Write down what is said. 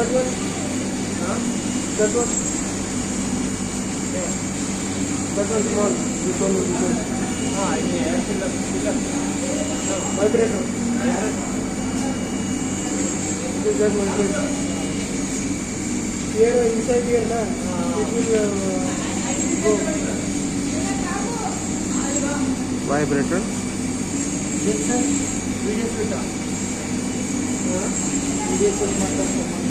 That one? That one? That one small. This one will be good. Vibrator. This is that one good. Here, inside here, na, it will go. Vibrator. This is video filter. Video filter.